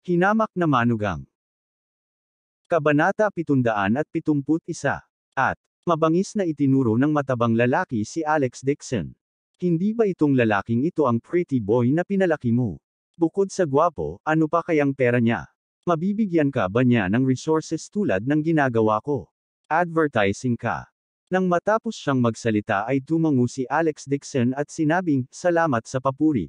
Hinamak na manugang. Kabanata 771. At, mabangis na itinuro ng matabang lalaki si Alex Dixon. Hindi ba itong lalaking ito ang pretty boy na pinalaki mo? Bukod sa gwapo, ano pa kayang pera niya? Mabibigyan ka ba niya ng resources tulad ng ginagawa ko? Advertising ka. Nang matapos siyang magsalita ay tumango si Alex Dixon at sinabing, salamat sa papuri.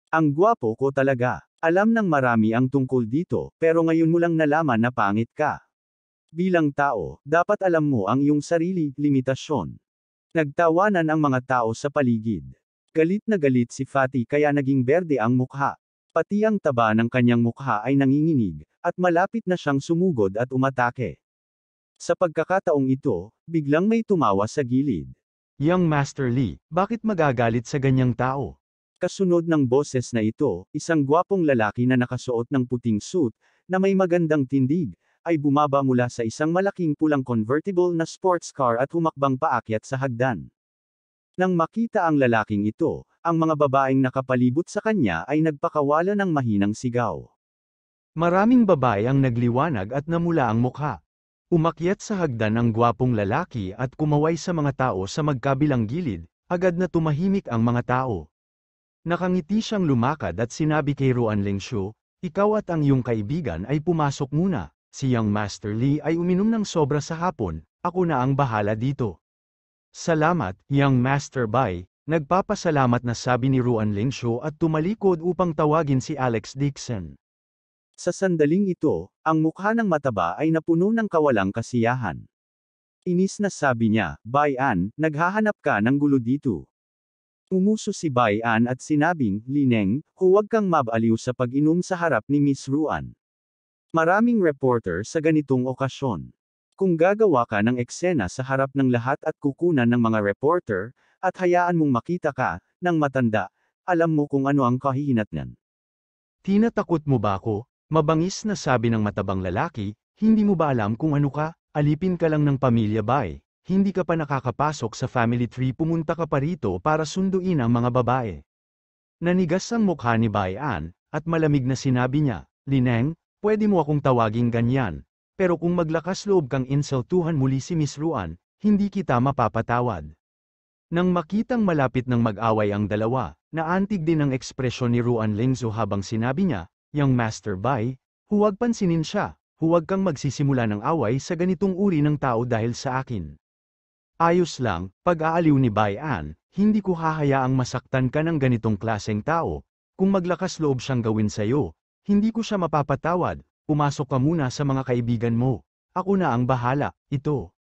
Ang gwapo ko talaga. Alam ng marami ang tungkol dito, pero ngayon mo lang nalaman na pangit ka. Bilang tao, dapat alam mo ang iyong sarili, limitasyon. Nagtawanan ang mga tao sa paligid. Galit na galit si Fatty kaya naging berde ang mukha. Pati ang taba ng kanyang mukha ay nanginginig, at malapit na siyang sumugod at umatake. Sa pagkakataong ito, biglang may tumawa sa gilid. Young Master Lee, bakit magagalit sa ganyang tao? Kasunod ng boses na ito, isang gwapong lalaki na nakasuot ng puting suit, na may magandang tindig, ay bumaba mula sa isang malaking pulang convertible na sports car at humakbang paakyat sa hagdan. Nang makita ang lalaking ito, ang mga babaeng nakapalibot sa kanya ay nagpakawala ng mahinang sigaw. Maraming babae ang nagliwanag at namula ang mukha. Umakyat sa hagdan ang gwapong lalaki at kumaway sa mga tao sa magkabilang gilid, agad na tumahimik ang mga tao. Nakangiti siyang lumakad at sinabi kay Ruan Lengshu, ikaw at ang iyong kaibigan ay pumasok muna, si Young Master Lee ay uminom ng sobra sa hapon, ako na ang bahala dito. Salamat, Young Master Bai, nagpapasalamat na sabi ni Ruan Lengshu at tumalikod upang tawagin si Alex Dixon. Sa sandaling ito, ang mukha ng mataba ay napuno ng kawalang kasiyahan. Inis na sabi niya, Bai-an, naghahanap ka ng gulo dito. Umuso si Bai-an at sinabing, Lineng, huwag kang mabaliw sa pag-inom sa harap ni Miss Ruan. Maraming reporter sa ganitong okasyon. Kung gagawa ka ng eksena sa harap ng lahat at kukunan ng mga reporter, at hayaan mong makita ka, ng matanda, alam mo kung ano ang kahihinatnan. Tinatakot mo ba ako? Mabangis na sabi ng matabang lalaki, hindi mo ba alam kung ano ka? Alipin ka lang ng pamilya Bai. Hindi ka pa nakakapasok sa family tree, pumunta ka pa rito para sunduin ang mga babae. Nanigas ang mukha ni Bai-an, at malamig na sinabi niya, Lineng, pwede mo akong tawaging ganyan, pero kung maglakas loob kang insultuhan muli si Miss Ruan, hindi kita mapapatawad. Nang makitang malapit ng mag-away ang dalawa, naantig din ang ekspresyon ni Ruan Lengzo habang sinabi niya, Young Master Bai, huwag pansinin siya, huwag kang magsisimula ng away sa ganitong uri ng tao dahil sa akin. Ayos lang, pag-aaliw ni Bai-an, hindi ko hahayaang masaktan ka ng ganitong klaseng tao, kung maglakas loob siyang gawin sa'yo, hindi ko siya mapapatawad, pumasok ka muna sa mga kaibigan mo, ako na ang bahala, ito.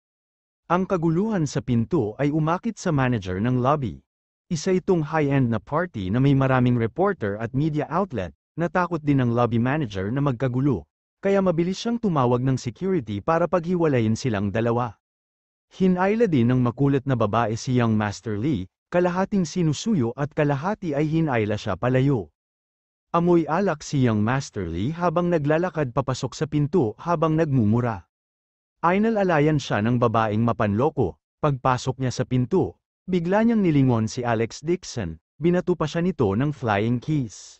Ang kaguluhan sa pinto ay umakit sa manager ng lobby. Isa itong high-end na party na may maraming reporter at media outlet, natakot din ang lobby manager na magkagulo, kaya mabilis siyang tumawag ng security para paghiwalayin silang dalawa. Hinayla din ng makulit na babae si Young Master Lee, kalahating sinusuyo at kalahati ay hinayla siya palayo. Amoy alak si Young Master Lee habang naglalakad papasok sa pinto habang nagmumura. Inalalayan siya ng babaeng mapanloko, pagpasok niya sa pinto, bigla niyang nilingon si Alex Dixon, binato pa siya nito ng flying kiss.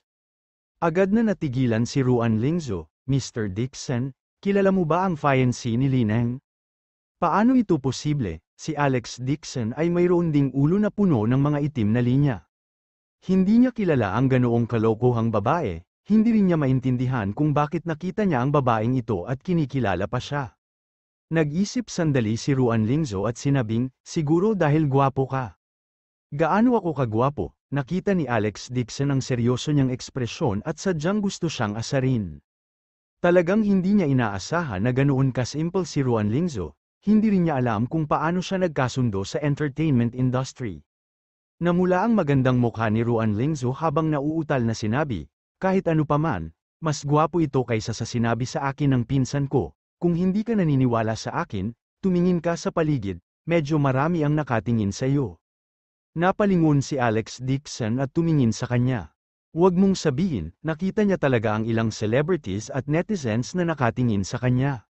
Agad na natigilan si Ruan Lengzo, Mr. Dixon, kilala mo ba ang fiancé ni Lineng? Paano ito posible? Si Alex Dixon ay mayroon ding ulo na puno ng mga itim na linya. Hindi niya kilala ang ganoong kalokohang babae, hindi rin niya maintindihan kung bakit nakita niya ang babaeng ito at kinikilala pa siya. Nag-isip sandali si Ruan Lengzo at sinabing, siguro dahil gwapo ka. Gaano ako kagwapo? Nakita ni Alex Dixon ang seryoso niyang ekspresyon at sadyang gusto siyang asarin. Talagang hindi niya inaasahan na ganoon kasimple si Ruan Lengzo. Hindi rin niya alam kung paano siya nagkasundo sa entertainment industry. Namula ang magandang mukha ni Ruan Lengzo habang nauutal na sinabi, kahit ano paman, mas gwapo ito kaysa sa sinabi sa akin ng pinsan ko, kung hindi ka naniniwala sa akin, tumingin ka sa paligid, medyo marami ang nakatingin sa iyo. Napalingon si Alex Dixon at tumingin sa kanya. Huwag mong sabihin, nakita niya talaga ang ilang celebrities at netizens na nakatingin sa kanya.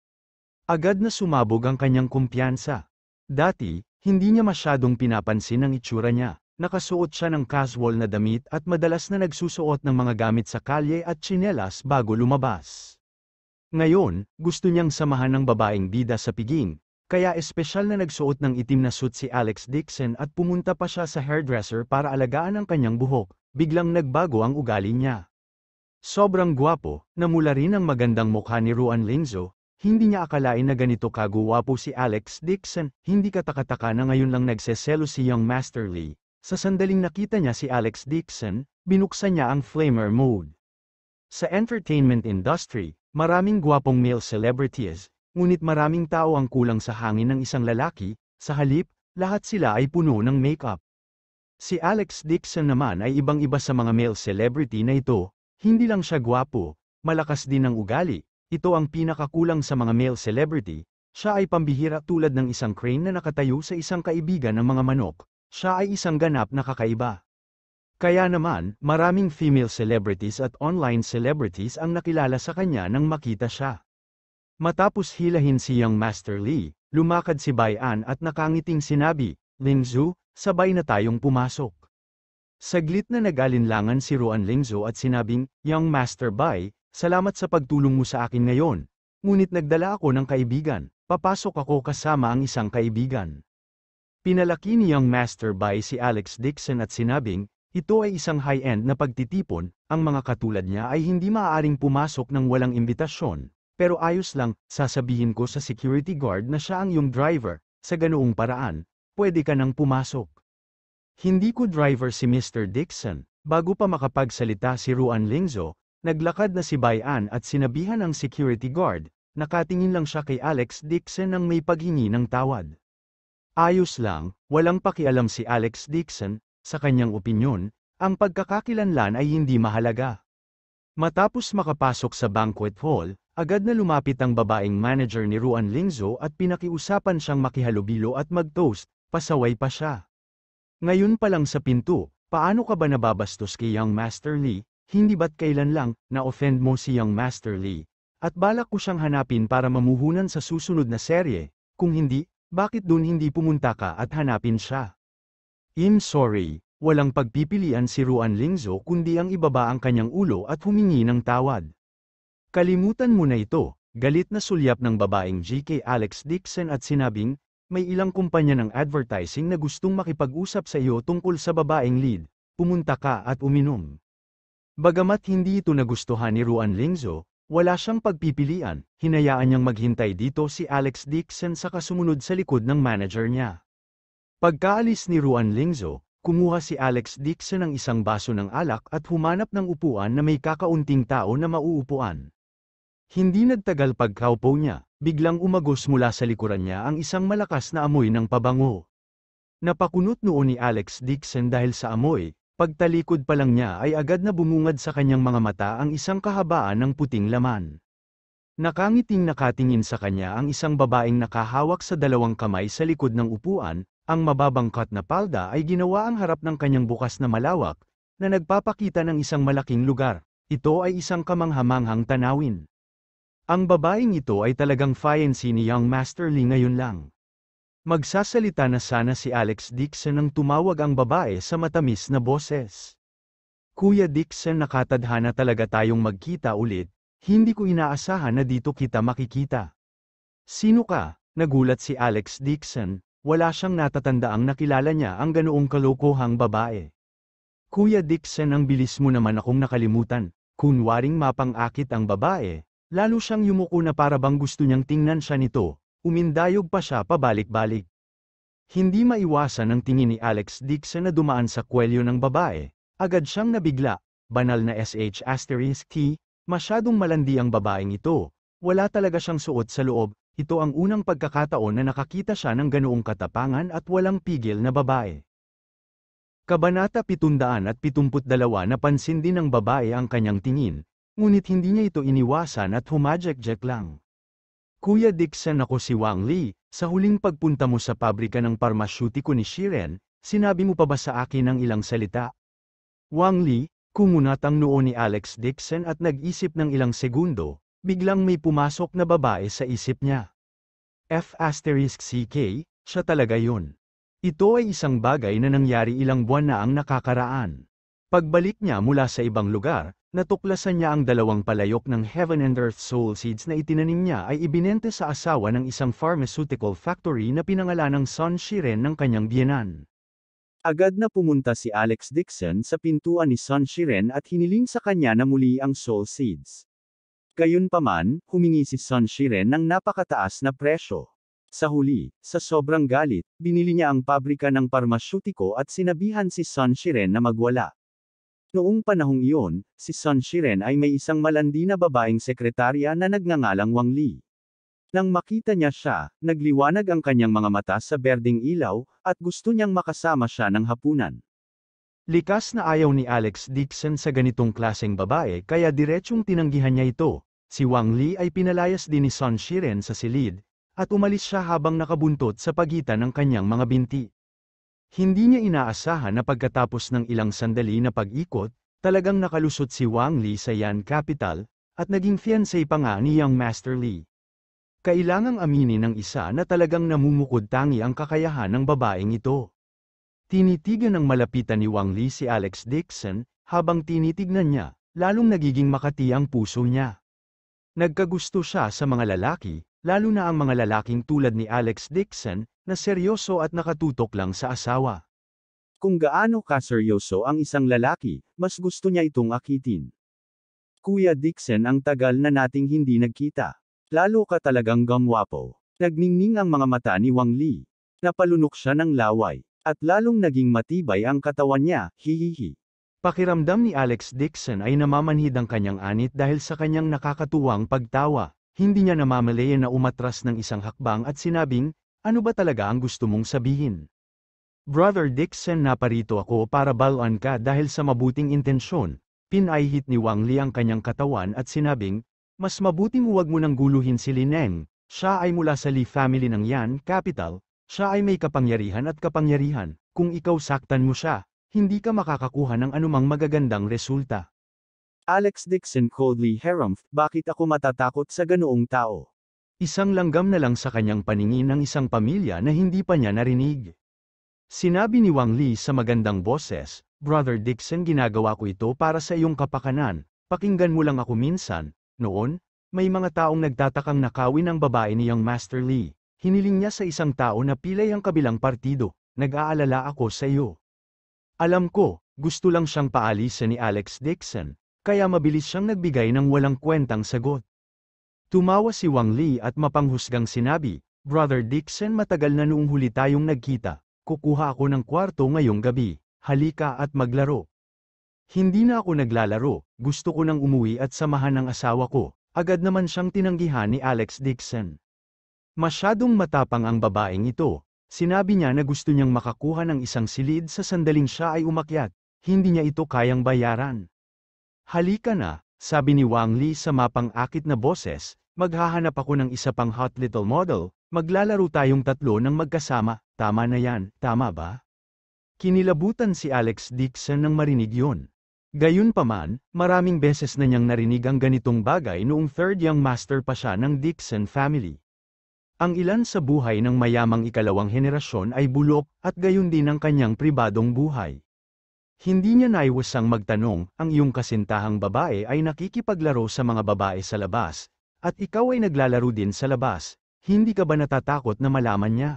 Agad na sumabog ang kanyang kumpiyansa. Dati, hindi niya masyadong pinapansin ang itsura niya. Nakasuot siya ng casual na damit at madalas na nagsusuot ng mga gamit sa kalye at tsinelas bago lumabas. Ngayon, gusto niyang samahan ng babaeng bida sa piging, kaya espesyal na nagsuot ng itim na suit si Alex Dixon at pumunta pa siya sa hairdresser para alagaan ang kanyang buhok. Biglang nagbago ang ugali niya. Sobrang gwapo, namula rin ang magandang mukha ni Ruan Lingzo. Hindi niya akalain na ganito kaguwapo si Alex Dixon. Hindi katakataka na ngayon lang nagseselo si Young Master Lee. Sa sandaling nakita niya si Alex Dixon, binuksan niya ang flamer mode. Sa entertainment industry, maraming gwapong male celebrities, ngunit maraming tao ang kulang sa hangin ng isang lalaki. Sa halip, lahat sila ay puno ng makeup. Si Alex Dixon naman ay ibang-iba sa mga male celebrity na ito. Hindi lang siya gwapo, malakas din ang ugali. Ito ang pinakakulang sa mga male celebrity. Siya ay pambihira tulad ng isang crane na nakatayo sa isang kaibigan ng mga manok. Siya ay isang ganap na kakaiba. Kaya naman, maraming female celebrities at online celebrities ang nakilala sa kanya nang makita siya. Matapos hilahin si Young Master Lee, lumakad si Bai-an at nakangiting sinabi, "Lingzo, sabay na tayong pumasok." Saglit na nag-alinlangan si Ruan Lingzo at sinabing, "Young Master Bai, salamat sa pagtulong mo sa akin ngayon. Ngunit nagdala ako ng kaibigan, papasok ako kasama ang isang kaibigan." Pinalaki ni Young Master Bai si Alex Dixon at sinabing, ito ay isang high-end na pagtitipon, ang mga katulad niya ay hindi maaaring pumasok ng walang imbitasyon. Pero ayos lang, sasabihin ko sa security guard na siya ang iyong driver, sa ganoong paraan, pwede ka nang pumasok. Hindi ko driver si Mr. Dixon. Bago pa makapagsalita si Ruan Lingzo, naglakad na si Bai-an at sinabihan ang security guard. Nakatingin lang siya kay Alex Dixon nang may paghingi ng tawad. Ayos lang, walang pakialam si Alex Dixon. Sa kanyang opinyon, ang pagkakakilanlan ay hindi mahalaga. Matapos makapasok sa banquet hall, agad na lumapit ang babaeng manager ni Ruan Lingzo at pinakiusapan siyang makihalubilo at mag-toast. Pasaway pa siya. Ngayon pa lang sa pinto, paano ka ba nababastos kay Young Master Lee? Hindi ba't kailan lang, na-offend mo si Young Master Lee? At balak ko siyang hanapin para mamuhunan sa susunod na serye. Kung hindi, bakit dun hindi pumunta ka at hanapin siya? Sorry, walang pagpipilian si Ruan Lingzo kundi ang ibaba ang kanyang ulo at humingi ng tawad. Kalimutan mo na ito, galit na sulyap ng babaeng GK Alex Dixon at sinabing, may ilang kumpanya ng advertising na gustong makipag-usap sa iyo tungkol sa babaeng lead, pumunta ka at uminom. Bagamat hindi ito nagustuhan ni Ruan Lingzo, wala siyang pagpipilian, hinayaan niyang maghintay dito si Alex Dixon sa kasumunod sa likod ng manager niya. Pagkaalis ni Ruan Lingzo, kumuha si Alex Dixon ng isang baso ng alak at humanap ng upuan na may kakaunting tao na mauupuan. Hindi nagtagal pagkaupo niya, biglang umagos mula sa likuran niya ang isang malakas na amoy ng pabango. Napakunot noon ni Alex Dixon dahil sa amoy, pagtalikod pa lang niya ay agad na bumungad sa kanyang mga mata ang isang kahabaan ng puting laman. Nakangiting nakatingin sa kanya ang isang babaeng nakahawak sa dalawang kamay sa likod ng upuan. Ang mababang cut na palda ay ginawa ang harap ng kanyang bukas na malawak, na nagpapakita ng isang malaking lugar. Ito ay isang kamanghamanghang tanawin. Ang babaeng ito ay talagang fiancé ni Young Master Lee ngayon lang. Magsasalita na sana si Alex Dixon nang tumawag ang babae sa matamis na boses. Kuya Dixon, nakatadhana talaga tayong magkita ulit, hindi ko inaasahan na dito kita makikita. Sino ka? Nagulat si Alex Dixon. Wala siyang natatandaang nakilala niya ang ganoong kalokohang babae. Kuya Dixon, ang bilis mo naman akong nakalimutan. Kunwaring mapang-akit ang babae, lalo siyang yumuko na para bang gusto niyang tingnan siya nito, umindayog pa siya pabalik-balik. Hindi maiwasan ang tingin ni Alex Dixon na dumaan sa kwelyo ng babae, agad siyang nabigla, banal na SH***, masyadong malandi ang babaeng ito, wala talaga siyang suot sa loob. Ito ang unang pagkakataon na nakakita siya ng ganoong katapangan at walang pigil na babae. Kabanata 772. Napansin din ng babae ang kanyang tingin, ngunit hindi niya ito iniwasan at humajek-jek lang. Kuya Dixon, ako si Wang Lee, sa huling pagpunta mo sa pabrika ng parmasyutiko ni Shiren, sinabi mo pa ba sa akin ng ilang salita? Wang Lee, kumunat ang noo ni Alex Dixon at nag-isip ng ilang segundo. Biglang may pumasok na babae sa isip niya. F***CK, siya talaga yun. Ito ay isang bagay na nangyari ilang buwan na ang nakakaraan. Pagbalik niya mula sa ibang lugar, natuklasan niya ang dalawang palayok ng Heaven and Earth Soul Seeds na itinanim niya ay ibinente sa asawa ng isang pharmaceutical factory na pinangalanang Sun Shiren ng kanyang biyenan. Agad na pumunta si Alex Dixon sa pintuan ni Sun Shiren at hiniling sa kanya na muli ang Soul Seeds. Gayunpaman, humingi si Sun Shiren ng napakataas na presyo. Sa huli, sa sobrang galit, binili niya ang pabrika ng parmasyutiko at sinabihan si Sun Shiren na magwala. Noong panahong iyon, si Sun Shiren ay may isang malandi na babaeng sekretarya na nagngangalang Wang Li. Nang makita niya siya, nagliwanag ang kanyang mga mata sa berdeng ilaw, at gusto niyang makasama siya ng hapunan. Likas na ayaw ni Alex Dixon sa ganitong klaseng babae kaya diretsyong tinanggihan niya ito. Si Wang Li ay pinalayas din ni Sun Shiren sa silid, at umalis siya habang nakabuntot sa pagitan ng kanyang mga binti. Hindi niya inaasahan na pagkatapos ng ilang sandali na pag-ikot, talagang nakalusot si Wang Li sa Yan Capital, at naging fiancé pa nga ni Young Master Li. Kailangang aminin ng isa na talagang namumukod-tangi ang kakayahan ng babaeng ito. Tinitigan ng malapitan ni Wang Li si Alex Dixon, habang tinitignan niya, lalong nagiging makati ang puso niya. Nagkagusto siya sa mga lalaki, lalo na ang mga lalaking tulad ni Alex Dixon, na seryoso at nakatutok lang sa asawa. Kung gaano kaseryoso ang isang lalaki, mas gusto niya itong akitin. Kuya Dixon, ang tagal na nating hindi nagkita. Lalo ka talagang gangwapo. Nagningning ang mga mata ni Wang Li. Napalunok siya ng laway. At lalong naging matibay ang katawan niya, hihihi. Pakiramdam ni Alex Dixon ay namamanhid ang kanyang anit dahil sa kanyang nakakatuwang pagtawa. Hindi niya namamalayan na umatras ng isang hakbang at sinabing, ano ba talaga ang gusto mong sabihin? Brother Dixon, naparito ako para baluan ka dahil sa mabuting intensyon. Pinaihit ni Wang Li ang kanyang katawan at sinabing, mas mabuting huwag mo nang guluhin si Lineng, siya ay mula sa Li family ng Yan Capital, siya ay may kapangyarihan at kapangyarihan, kung ikaw saktan mo siya, hindi ka makakakuha ng anumang magagandang resulta. Alex Dixon coldly harumphed, bakit ako matatakot sa ganoong tao? Isang langgam na lang sa kanyang paningin ng isang pamilya na hindi pa niya narinig. Sinabi ni Wang Li sa magandang boses, Brother Dixon, ginagawa ko ito para sa iyong kapakanan, pakinggan mo lang ako minsan. Noon, may mga taong nagtatakang nakawin ang babae ni Young Master Li. Hiniling niya sa isang tao na pilay ang kabilang partido, nag-aalala ako sa iyo. Alam ko, gusto lang siyang paalisin ni Alex Dixon, kaya mabilis siyang nagbigay ng walang kwentang sagot. Tumawa si Wang Li at mapanghusgang sinabi, Brother Dixon, matagal na noong huli tayong nagkita, kukuha ako ng kwarto ngayong gabi, halika at maglaro. Hindi na ako naglalaro, gusto ko nang umuwi at samahan ng asawa ko, agad naman siyang tinanggihan ni Alex Dixon. Masyadong matapang ang babaeng ito, sinabi niya na gusto niyang makakuha ng isang silid sa sandaling siya ay umakyat, hindi niya ito kayang bayaran. Halika na, sabi ni Wang Li sa mapang-akit na boses, maghahanap ako ng isa pang hot little model, maglalaro tayong tatlo ng magkasama, tama na yan, tama ba? Kinilabutan si Alex Dixon nang marinig yun. Gayunpaman, maraming beses na niyang narinig ang ganitong bagay noong third young master pa siya ng Dixon family. Ang ilan sa buhay ng mayamang ikalawang henerasyon ay bulok, at gayon din ang kanyang pribadong buhay. Hindi niya naiwasang magtanong, ang iyong kasintahang babae ay nakikipaglaro sa mga babae sa labas, at ikaw ay naglalaro din sa labas, hindi ka ba natatakot na malaman niya?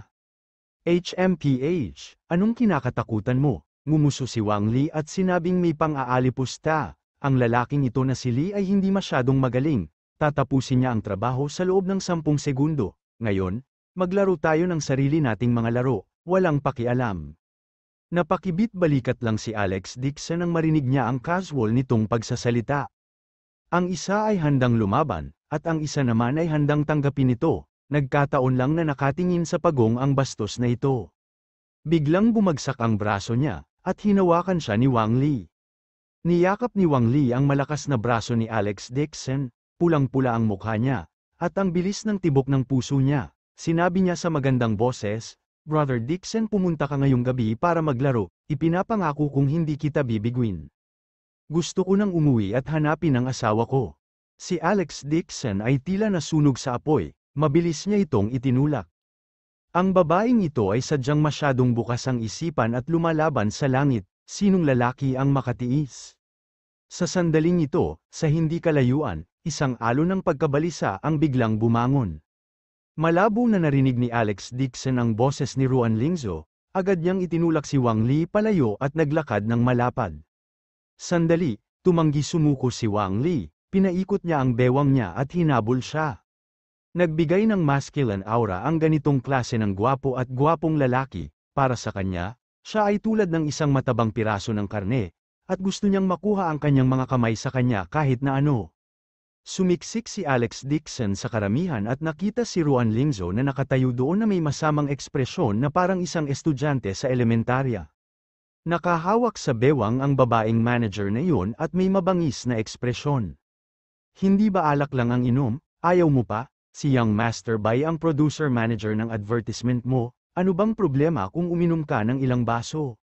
HMPH, anong kinakatakutan mo? Ngumuso si Wang Li at sinabing may pang-aalipusta, ang lalaking ito na si Li ay hindi masyadong magaling, tatapusin niya ang trabaho sa loob ng 10 segundo, ngayon, maglaro tayo ng sarili nating mga laro, walang pakialam. Napakibit balikat lang si Alex Dixon nang marinig niya ang casual nitong pagsasalita. Ang isa ay handang lumaban, at ang isa naman ay handang tanggapin ito, nagkataon lang na nakatingin sa pagong ang bastos na ito. Biglang bumagsak ang braso niya, at hinawakan siya ni Wang Li. Niyakap ni Wang Li ang malakas na braso ni Alex Dixon, pulang-pula ang mukha niya, at ang bilis ng tibok ng puso niya. Sinabi niya sa magandang boses, Brother Dixon, pumunta ka ngayong gabi para maglaro, ipinapangako kong hindi kita bibiguin. Gusto ko nang umuwi at hanapin ang asawa ko. Si Alex Dixon ay tila nasunog sa apoy, mabilis niya itong itinulak. Ang babaeng ito ay sadyang masyadong bukas ang isipan at lumalaban sa langit, sinong lalaki ang makatiis? Sa sandaling ito, sa hindi kalayuan, isang alon ng pagkabalisa ang biglang bumangon. Malabo na narinig ni Alex Dixon ang boses ni Ruan Lingzo, agad niyang itinulak si Wang Li palayo at naglakad ng malapad. Sandali, tumanggi sumuko si Wang Li, pinaikot niya ang bewang niya at hinabol siya. Nagbigay ng masculine aura ang ganitong klase ng gwapo at gwapong lalaki, para sa kanya, siya ay tulad ng isang matabang piraso ng karne, at gusto niyang makuha ang kanyang mga kamay sa kanya kahit na ano. Sumiksik si Alex Dixon sa karamihan at nakita si Ruan Lingzo na nakatayo doon na may masamang ekspresyon na parang isang estudyante sa elementarya. Nakahawak sa bewang ang babaeng manager na iyon at may mabangis na ekspresyon. Hindi ba alak lang ang inom? Ayaw mo pa? Si Young Master Bai ang producer-manager ng advertisement mo, ano bang problema kung uminom ka ng ilang baso?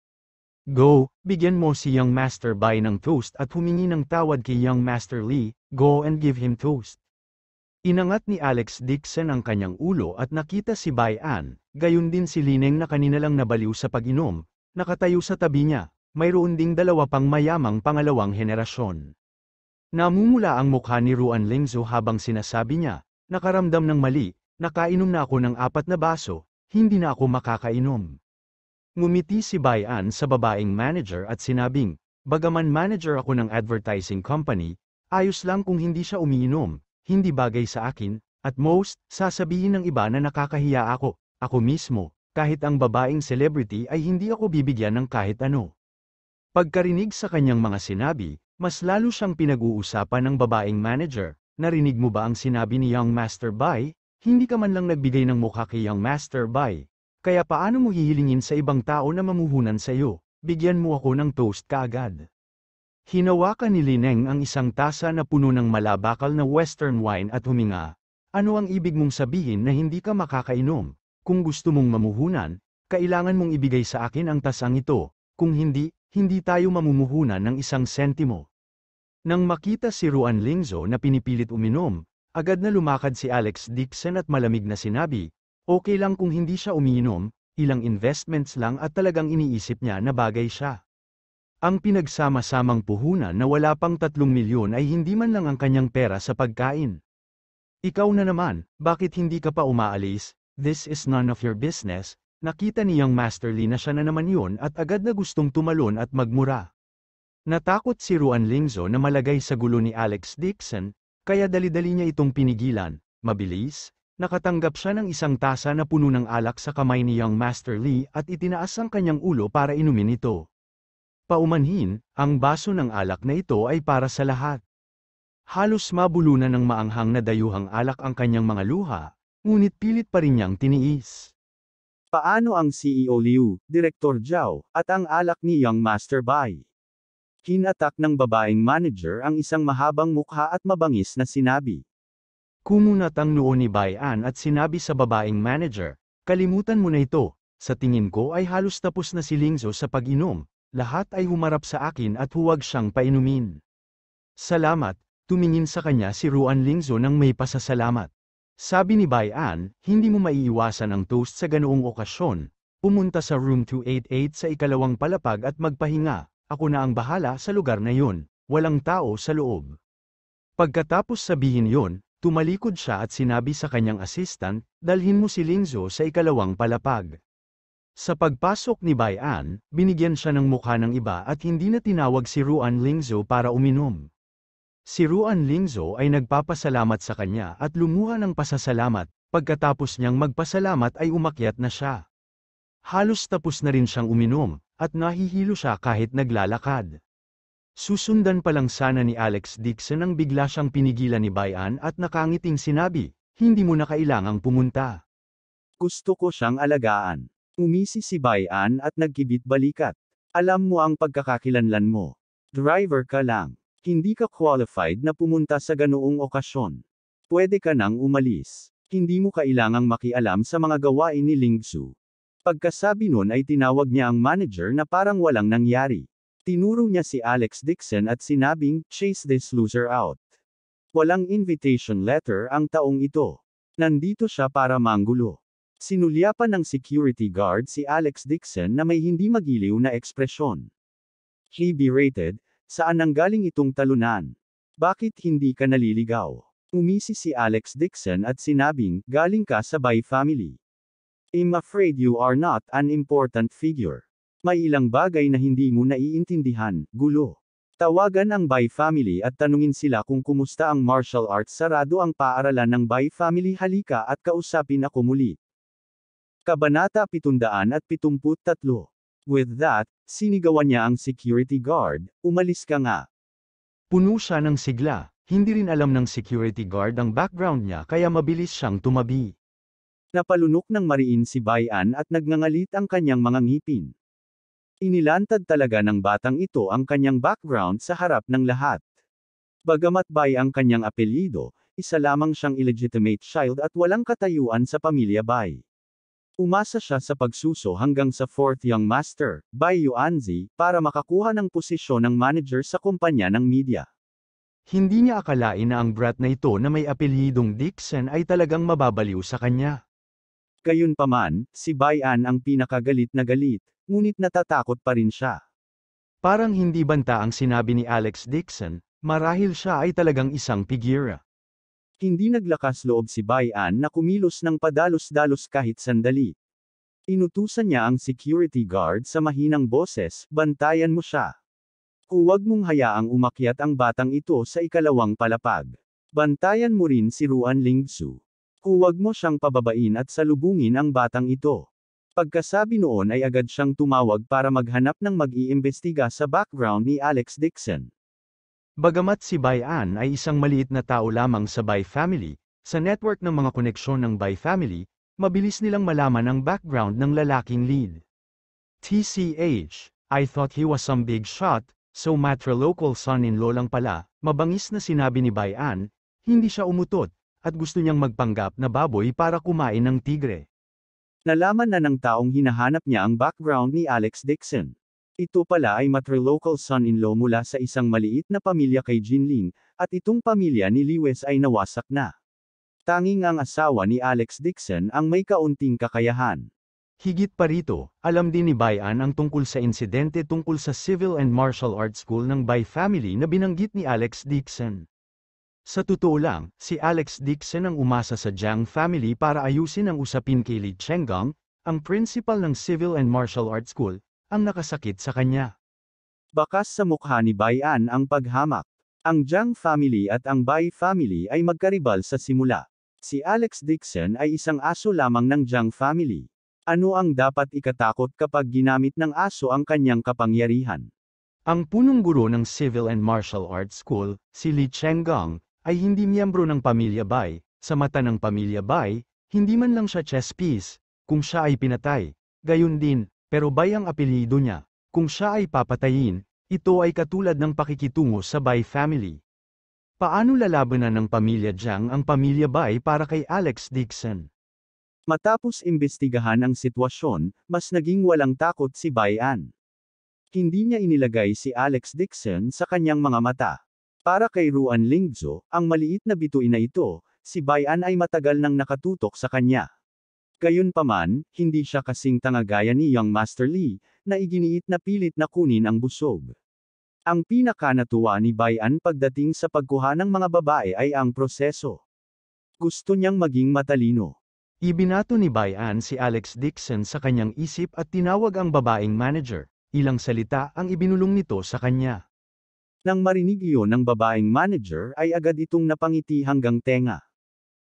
Go, bigyan mo si Young Master Bai ng toast at humingi ng tawad kay Young Master Lee, go and give him toast. Inangat ni Alex Dixon ang kanyang ulo at nakita si Bai An, gayon din si Lineng na kanina lang nabaliw sa pag-inom, nakatayo sa tabi niya, mayroon ding dalawa pang mayamang pangalawang henerasyon. Namumula ang mukha ni Ruan Lingzo habang sinasabi niya, nakaramdam ng mali, nakainom na ako ng 4 na baso, hindi na ako makakainom. Ngumiti si Bai An sa babaeng manager at sinabing, bagaman manager ako ng advertising company, ayos lang kung hindi siya umiinom, hindi bagay sa akin, at most, sasabihin ng iba na nakakahiya ako mismo, kahit ang babaeng celebrity ay hindi ako bibigyan ng kahit ano. Pagkarinig sa kanyang mga sinabi, mas lalo siyang pinag-uusapan ng babaeng manager. Narinig mo ba ang sinabi ni Young Master Bai? Hindi ka man lang nagbigay ng mukha kay Young Master Bai. Kaya paano mo hihilingin sa ibang tao na mamuhunan sa iyo? Bigyan mo ako ng toast kaagad. Hinawakan ni Lineng ang isang tasa na puno ng malabakal na western wine at huminga. Ano ang ibig mong sabihin na hindi ka makakainom? Kung gusto mong mamuhunan, kailangan mong ibigay sa akin ang tasang ito. Kung hindi, hindi tayo mamumuhunan ng 1 sentimo. Nang makita si Ruan Lingzo na pinipilit uminom, agad na lumakad si Alex Dixon at malamig na sinabi, okay lang kung hindi siya umiinom, ilang investments lang at talagang iniisip niya na bagay siya. Ang pinagsama-samang puhunan na wala pang 3 milyon ay hindi man lang ang kanyang pera sa pagkain. Ikaw na naman, bakit hindi ka pa umaalis? This is none of your business. Nakita ni Young Master Lee na siya na naman yun at agad na gustong tumalon at magmura. Natakot si Ruan Lingzo na malagay sa gulo ni Alex Dixon, kaya dali-dali niya itong pinigilan. Mabilis, nakatanggap siya ng 1 tasa na puno ng alak sa kamay ni Young Master Lee at itinaas ang kanyang ulo para inumin ito. Paumanhin, ang baso ng alak na ito ay para sa lahat. Halos mabulunan ng maanghang na dayuhang alak ang kanyang mga luha, ngunit pilit pa rin niyang tiniis. Paano ang CEO Liu, Direktor Zhao, at ang alak ni Young Master Bai? Hinatak ng babaeng manager ang isang mahabang mukha at mabangis na sinabi. Kumunat ang noo ni Bai An at sinabi sa babaeng manager, kalimutan mo na ito, sa tingin ko ay halos tapos na si Lingzo sa pag-inom, lahat ay humarap sa akin at huwag siyang painumin. Salamat, tumingin sa kanya si Ruan Lingzo nang may pasasalamat. Sabi ni Bai An, hindi mo maiiwasan ang toast sa ganoong okasyon, pumunta sa room 288 sa ikalawang palapag at magpahinga. Ako na ang bahala sa lugar na yun, walang tao sa loob. Pagkatapos sabihin yon, tumalikod siya at sinabi sa kanyang assistant, dalhin mo si Lingzo sa ikalawang palapag. Sa pagpasok ni Bai An, binigyan siya ng mukha ng iba at hindi na tinawag si Ruan Lingzo para uminom. Si Ruan Lingzo ay nagpapasalamat sa kanya at lumuha ng pasasalamat, pagkatapos niyang magpasalamat ay umakyat na siya. Halos tapos na rin siyang uminom, at nahihilo siya kahit naglalakad. Susundan pa lang sana ni Alex Dixon nang bigla siyang pinigilan ni Bai An at nakangiting sinabi, hindi mo na kailangang pumunta. Gusto ko siyang alagaan. Umisi si Bai An at nagkibit balikat. Alam mo ang pagkakakilanlan mo. Driver ka lang. Hindi ka qualified na pumunta sa ganoong okasyon. Pwede ka nang umalis. Hindi mo kailangang makialam sa mga gawain ni Lingzu. Pagkasabi nun ay tinawag niya ang manager na parang walang nangyari. Tinuro niya si Alex Dixon at sinabing, chase this loser out. Walang invitation letter ang taong ito. Nandito siya para manggulo. Sinulyapan ng security guard si Alex Dixon na may hindi magiliw na ekspresyon. He berated, "Saan nanggaling itong talunan? Bakit hindi ka naliligaw?" Umisi si Alex Dixon at sinabing, "Galing ka sa Bai family. I'm afraid you are not an important figure. May ilang bagay na hindi mo naiintindihan, gulo. Tawagan ang Bai family at tanungin sila kung kumusta ang martial arts. Sarado ang paaralan ng Bai family. Halika at kausapin ako muli." Kabanata 773. With that, sinigawan niya ang security guard, "Umalis ka nga." Puno siya ng sigla, hindi rin alam ng security guard ang background niya kaya mabilis siyang tumabi. Napalunok ng mariin si Bayan at nagngangalit ang kanyang mga ngipin. Inilantad talaga ng batang ito ang kanyang background sa harap ng lahat. Bagamat Bai ang kanyang apelyido, isa lamang siyang illegitimate child at walang katayuan sa pamilya Bai. Umasa siya sa pagsuso hanggang sa 4th Young Master, Bai Yuanzi, para makakuha ng posisyon ng manager sa kumpanya ng media. Hindi niya akalain na ang brat na ito na may apelyidong Dixon ay talagang mababaliw sa kanya. Gayunpaman, si Bayan ang pinakagalit na galit, ngunit natatakot pa rin siya. Parang hindi banta ang sinabi ni Alex Dixon, marahil siya ay talagang isang pigira. Hindi naglakas loob si Bayan na kumilos ng padalos-dalos kahit sandali. Inutusan niya ang security guard sa mahinang boses, "Bantayan mo siya. Huwag mong hayaang umakyat ang batang ito sa ikalawang palapag. Bantayan mo rin si Ruan Lingzu. Huwag mo siyang pababain at salubungin ang batang ito." Pagkasabi noon ay agad siyang tumawag para maghanap ng mag-iimbestiga sa background ni Alex Dixon. Bagamat si Bayan ay isang maliit na tao lamang sa Bai family, sa network ng mga koneksyon ng Bai family, mabilis nilang malaman ang background ng lalaking lead. TCH, I thought he was some big shot, so matrilocal son-in-law lang pala, mabangis na sinabi ni Bayan, hindi siya umutot, at gusto niyang magpanggap na baboy para kumain ng tigre. Nalaman na ng taong hinahanap niya ang background ni Alex Dixon. Ito pala ay matrilocal son-in-law mula sa isang maliit na pamilya kay Jinling, at itong pamilya ni Lewis ay nawasak na. Tanging ang asawa ni Alex Dixon ang may kaunting kakayahan. Higit pa rito, alam din ni Bayan ang tungkol sa insidente tungkol sa Civil and Martial Arts School ng Bai family na binanggit ni Alex Dixon. Sa totoo lang, si Alex Dixon ang umasa sa Jiang family para ayusin ang usapin kay Li Chenggang, ang principal ng Civil and Martial Arts School, ang nakasakit sa kanya. Bakas sa mukha ni Bayan ang paghamak. Ang Jiang family at ang Bai family ay magkaribal sa simula. Si Alex Dixon ay isang aso lamang ng Jiang family. Ano ang dapat ikatakot kapag ginamit ng aso ang kanyang kapangyarihan? Ang punong guro ng Civil and Martial Arts School, si Li Chenggang, ay hindi miyembro ng pamilya Bai. Sa mata ng pamilya Bai, hindi man lang siya chess piece, kung siya ay pinatay. Gayon din, pero Bai ang apelyido niya. Kung siya ay papatayin, ito ay katulad ng pakikitungo sa Bai family. Paano lalabanan ng pamilya Jiang ang pamilya Bai para kay Alex Dixon? Matapos imbestigahan ang sitwasyon, mas naging walang takot si Bayan. Hindi niya inilagay si Alex Dixon sa kanyang mga mata. Para kay Ruan Lingzu, ang maliit na bituin na ito, si Bayan ay matagal nang nakatutok sa kanya. Gayunpaman, hindi siya kasing tanga gaya ni Young Master Lee, na iginiit na pilit na kunin ang busog. Ang pinakanatuwa ni Bayan pagdating sa pagkuha ng mga babae ay ang proseso. Gusto niyang maging matalino. Ibinato ni Bayan si Alex Dixon sa kanyang isip at tinawag ang babaeng manager. Ilang salita ang ibinulong nito sa kanya. Nang marinig iyon ng babaeng manager ay agad itong napangiti hanggang tenga.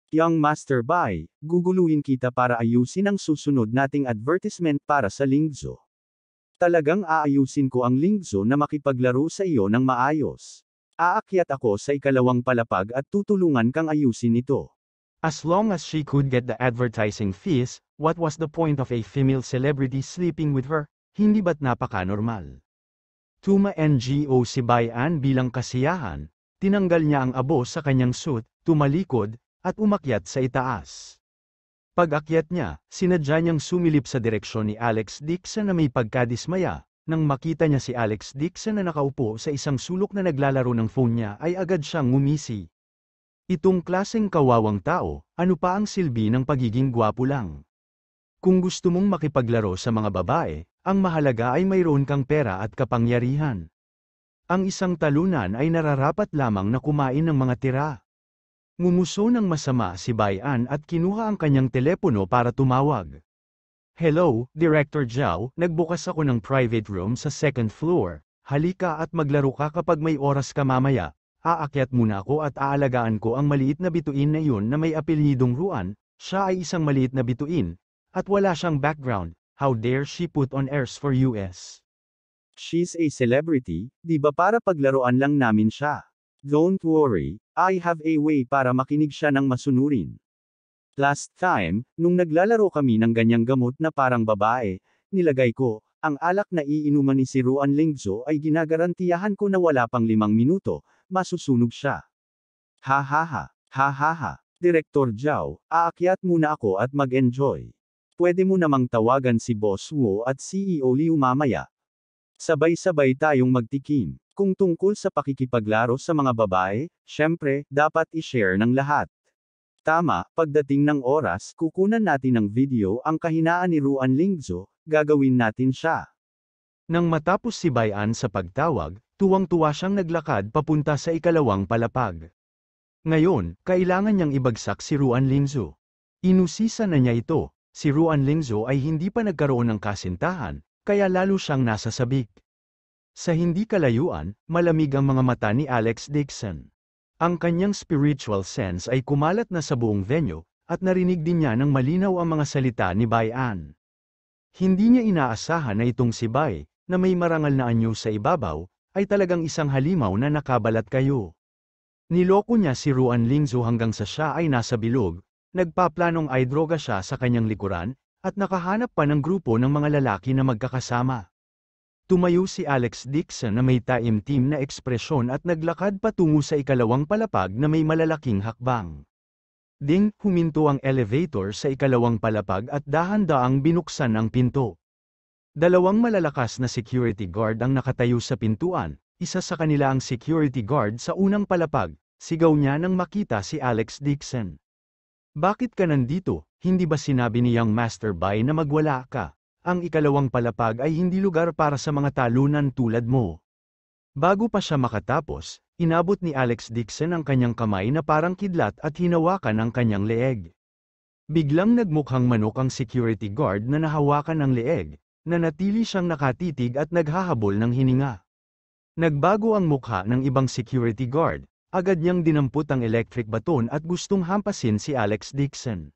"Young Master Bai, guguluhin kita para ayusin ang susunod nating advertisement para sa Lingzu. Talagang aayusin ko ang Lingzu na makipaglaro sa iyo ng maayos. Aakyat ako sa ikalawang palapag at tutulungan kang ayusin ito." As long as she could get the advertising fees, what was the point of a female celebrity sleeping with her? Hindi ba't napaka-normal? Tuma NGO si Bayan bilang kasiyahan, tinanggal niya ang abo sa kanyang suit, tumalikod, at umakyat sa itaas. Pag-akyat niya, sinadya niyang sumilip sa direksyon ni Alex Dixon na may pagkadismaya. Nang makita niya si Alex Dixon na nakaupo sa isang sulok na naglalaro ng phone niya ay agad siyang ngumisi. Itong klaseng kawawang tao, ano pa ang silbi ng pagiging gwapo lang? Kung gusto mong makipaglaro sa mga babae, ang mahalaga ay mayroon kang pera at kapangyarihan. Ang isang talunan ay nararapat lamang na kumain ng mga tira. Ngumuso ng masama si Bayan at kinuha ang kanyang telepono para tumawag. Hello, Director Zhao, nagbukas ako ng private room sa second floor. Halika at maglaro ka kapag may oras ka mamaya. Aakyat muna ako at aalagaan ko ang maliit na bituin na iyon na may apelyidong Ruan. Siya ay isang maliit na bituin. At wala siyang background. How dare she put on airs for US? She's a celebrity, di ba para paglaruan lang namin siya? Don't worry, I have a way para makinig siya ng masunurin. Last time, nung naglalaro kami ng ganyang gamot na parang babae, nilagay ko, ang alak na iinuman ni si Ruan Lingzo ay ginagarantiyahan ko na wala pang 5 minuto, masusunog siya. Ha ha ha, ha ha ha, Direktor Zhao, aakyat muna ako at mag-enjoy. Pwede mo namang tawagan si Boss Wu at CEO Liu mamaya. Sabay-sabay tayong magtikim. Kung tungkol sa pakikipaglaro sa mga babae, syempre, dapat i-share ng lahat. Tama, pagdating ng oras, kukunan natin ng video ang kahinaan ni Ruan Lingzo, gagawin natin siya. Nang matapos si Bayan sa pagtawag, tuwang-tuwa siyang naglakad papunta sa ikalawang palapag. Ngayon, kailangan niyang ibagsak si Ruan Lingzo. Inusisa na niya ito. Si Ruan Lingzo ay hindi pa nagkaroon ng kasintahan, kaya lalo siyang nasa sabik. Sa hindi kalayuan, malamig ang mga mata ni Alex Dixon. Ang kanyang spiritual sense ay kumalat na sa buong venue, at narinig din niya ng malinaw ang mga salita ni Bayan. Hindi niya inaasahan na itong si Bai, na may marangal na anyo sa ibabaw, ay talagang isang halimaw na nakabalat kayo. Niloko niya si Ruan Lingzo hanggang sa siya ay nasa bilog. Nagpaplanong ay droga siya sa kanyang likuran, at nakahanap pa ng grupo ng mga lalaki na magkakasama. Tumayo si Alex Dixon na may taimtim na ekspresyon at naglakad patungo sa ikalawang palapag na may malalaking hakbang. Ding, huminto ang elevator sa ikalawang palapag at dahan-daang binuksan ang pinto. Dalawang malalakas na security guard ang nakatayo sa pintuan, isa sa kanila ang security guard sa unang palapag, sigaw niya nang makita si Alex Dixon. Bakit ka nandito? Hindi ba sinabi ni Young Master Bai na magwala ka? Ang ikalawang palapag ay hindi lugar para sa mga talunan tulad mo. Bago pa siya makatapos, inabot ni Alex Dixon ang kanyang kamay na parang kidlat at hinawakan ang kanyang leeg. Biglang nagmukhang manok ang security guard na nahawakan ang leeg, na natili siyang nakatitig at naghahabol ng hininga. Nagbago ang mukha ng ibang security guard. Agad niyang dinampot ang electric baton at gustong hampasin si Alex Dixon.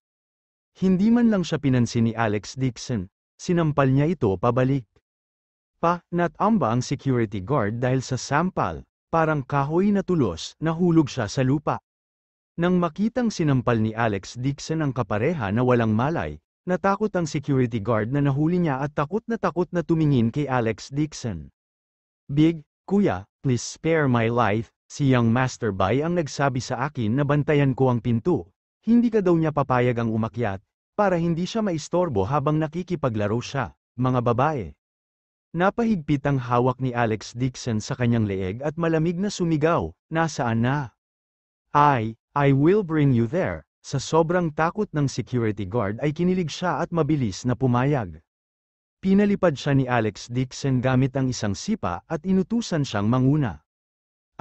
Hindi man lang siya pinansin ni Alex Dixon, sinampal niya ito pabalik. Natamba ang security guard dahil sa sampal, parang kahoy na tulos, nahulog siya sa lupa. Nang makitang sinampal ni Alex Dixon ang kapareha na walang malay, natakot ang security guard na nahuli niya at takot na tumingin kay Alex Dixon. Big, kuya, please spare my life. Si Young Master Bai ang nagsabi sa akin na bantayan ko ang pinto. Hindi ka daw niya papayag ang umakyat, para hindi siya maistorbo habang nakikipaglaro siya, mga babae. Napahigpit ang hawak ni Alex Dixon sa kanyang leeg at malamig na sumigaw, nasaan na? I will bring you there. Sa sobrang takot ng security guard ay kinilig siya at mabilis na pumayag. Pinalipad siya ni Alex Dixon gamit ang isang sipa at inutusan siyang manguna.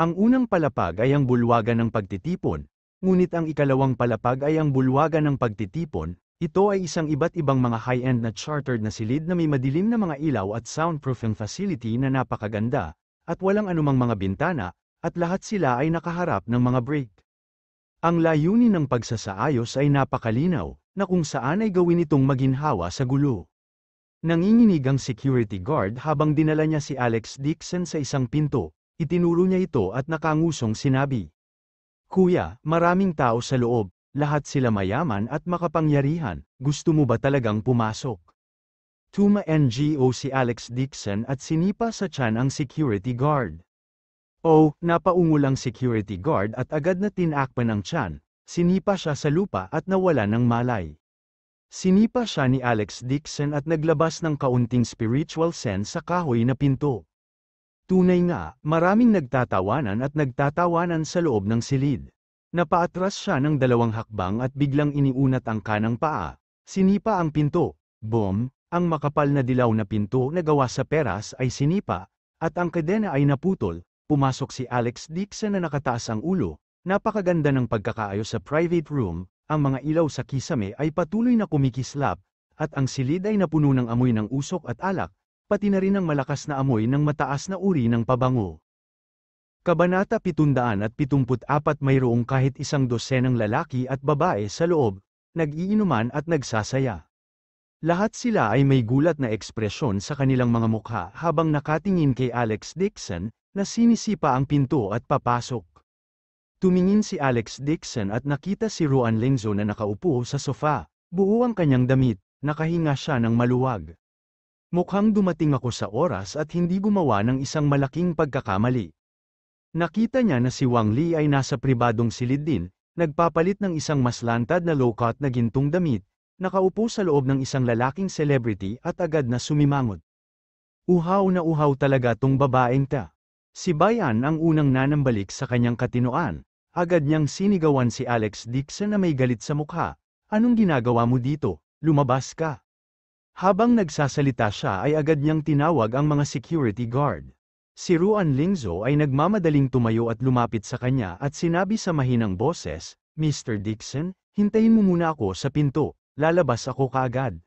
Ang unang palapag ay ang bulwagan ng pagtitipon, ngunit ang ikalawang palapag ay ang bulwagan ng pagtitipon. Ito ay isang iba't ibang mga high-end na chartered na silid na may madilim na mga ilaw at soundproofing facility na napakaganda, at walang anumang mga bintana, at lahat sila ay nakaharap ng mga brick. Ang layunin ng pagsasaayos ay napakalinaw, na kung saan ay gawin itong maginhawa sa gulo. Nanginginig ang security guard habang dinala niya si Alex Dixon sa isang pinto. Itinuro niya ito at nakangusong sinabi. Kuya, maraming tao sa loob, lahat sila mayaman at makapangyarihan, gusto mo ba talagang pumasok? Tuma NGO si Alex Dixon at sinipa sa tiyan ang security guard. Napaungol ang security guard at agad na tinakpan ang tiyan, sinipa siya sa lupa at nawala ng malay. Sinipa siya ni Alex Dixon at naglabas ng kaunting spiritual sense sa kahoy na pinto. Tunay nga, maraming nagtatawanan sa loob ng silid. Napaatras siya ng 2 hakbang at biglang iniunat ang kanang paa. Sinipa ang pinto. Boom! Ang makapal na dilaw na pinto na gawa sa peras ay sinipa, at ang kadena ay naputol. Pumasok si Alex Dixon na nakataas ang ulo. Napakaganda ng pagkakaayos sa private room, ang mga ilaw sa kisame ay patuloy na kumikislap, at ang silid ay napuno ng amoy ng usok at alak, pati na rin ang malakas na amoy ng mataas na uri ng pabango. Kabanata 774. Mayroong kahit isang dosenang lalaki at babae sa loob, nag-iinuman at nagsasaya. Lahat sila ay may gulat na ekspresyon sa kanilang mga mukha habang nakatingin kay Alex Dixon, na sinisipa ang pinto at papasok. Tumingin si Alex Dixon at nakita si Ruan Lingzo na nakaupo sa sofa, buo ang kanyang damit, nakahinga siya ng maluwag. Mukhang dumating ako sa oras at hindi gumawa ng isang malaking pagkakamali. Nakita niya na si Wang Li ay nasa pribadong silid din, nagpapalit ng isang mas lantad na low-cut na gintong damit, nakaupo sa loob ng isang lalaking celebrity at agad na sumimangot. Uhaw na uhaw talaga tong babaeng ta. Si Bayan ang unang nanambalik sa kanyang katinoan, agad niyang sinigawan si Alex Dixon na may galit sa mukha. Anong ginagawa mo dito? Lumabas ka. Habang nagsasalita siya ay agad niyang tinawag ang mga security guard. Si Ruan Lingzo ay nagmamadaling tumayo at lumapit sa kanya at sinabi sa mahinang boses, Mr. Dixon, hintayin mo muna ako sa pinto, lalabas ako kaagad.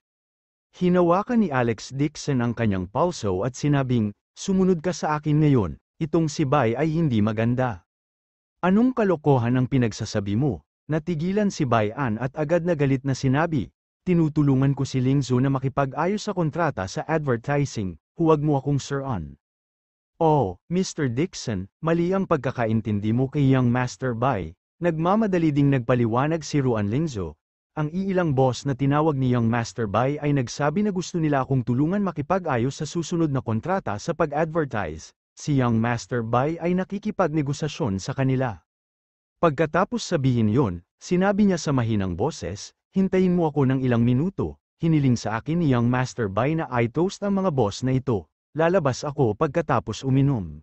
Hinawakan ni Alex Dixon ang kanyang pulso at sinabing, sumunod ka sa akin ngayon, itong si Bai ay hindi maganda. Anong kalokohan ang pinagsasabi mo? Natigilan si Bayan at agad na galit na sinabi, tinutulungan ko si Lingzo na makipag-ayos sa kontrata sa advertising, huwag mo akong sir-on. Oh, Mr. Dixon, mali ang pagkakaintindi mo kay Young Master Bai. Nagmamadali ding nagpaliwanag si Ruan Lingzo. Ang iilang boss na tinawag ni Young Master Bai ay nagsabi na gusto nila akong tulungan makipag-ayos sa susunod na kontrata sa pag-advertise. Si Young Master Bai ay nakikipagnegosasyon sa kanila. Pagkatapos sabihin yon, sinabi niya sa mahinang boses, hintayin mo ako ng ilang minuto. Hiniling sa akin ni Young Master Bai na i-toast ang mga boss na ito. Lalabas ako pagkatapos uminom.